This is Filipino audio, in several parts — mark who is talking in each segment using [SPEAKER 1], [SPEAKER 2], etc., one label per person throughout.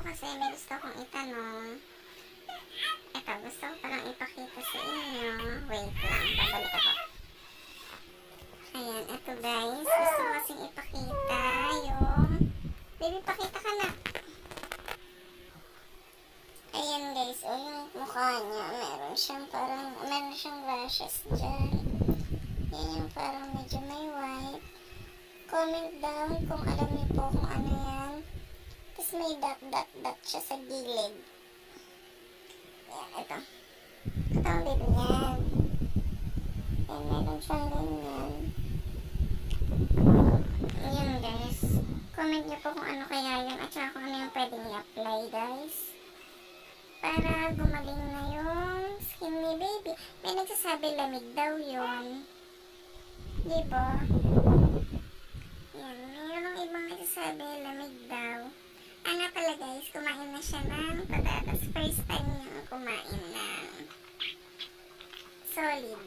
[SPEAKER 1] kasi may gusto kong itanong. Ito, gusto ko palang ipakita sa inyo. Wait lang, babalik ako. Ayan, ito guys. Gusto ko kasing ipakita yung... Baby, pakita ka na. Ayan guys, o yung mukha niya. Meron siyang rashes dyan. Yan yung parang medyo may white. Comment down kung alam niyo po kung ano yan. Tapos may dot siya sa gilid. Yan, ito. Ito ang baby niyan. Yan, meron siyang ganyan. Yan guys. Comment niyo po kung ano kaya yan at saka kung ano yung pwedeng i-apply guys. Para gumaling na yung skin ni baby. May nagsasabi lamig daw yun. Diba? Yan, mayroong ibang nagsasabi lamig daw. Ano pala guys, kumain na siya ng patatas. First time niyang kumain ng solid.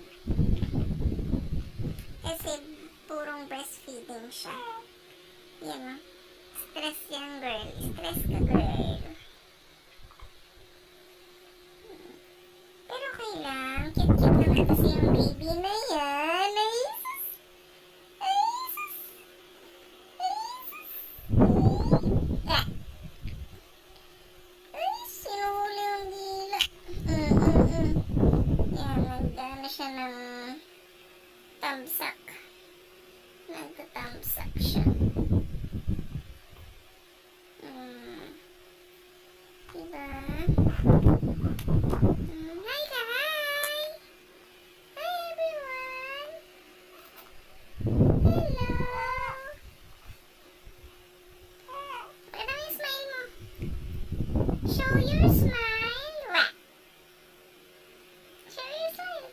[SPEAKER 1] Kasi purong breastfeeding siya. Yan o. Stress yan girl. Stress ka girl. Pero okay lang. Cute-cute naman kasi yung baby na yan. Sinuhuli yung dila. Yan, nagdana siya ng tamsak. Nagtatamsak siya. Diba? Hi guys! Hi everyone! Hello! Ano yung smile mo? Show your smile! Wah! Show your smile!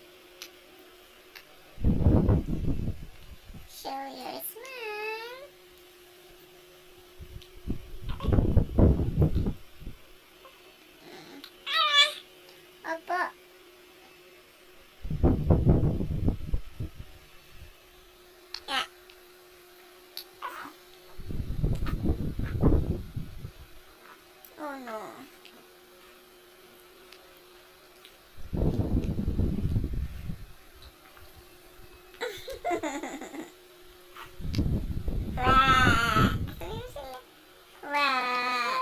[SPEAKER 1] Show your smile! Opo! Yeah. Oh no. Wah! Wah!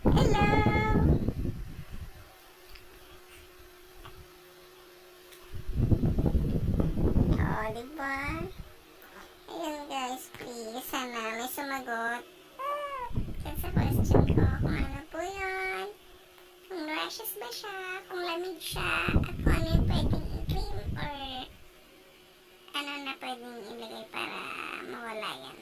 [SPEAKER 1] Hello! Oh, diba? Ayun guys, please. Sana may sumagot. Sa question ko kung ano po yun. Kung rashes ba siya, kung lamig siya, at kung ano yung pwedeng i-cream or ano na pwedeng ilagay para mawala yan.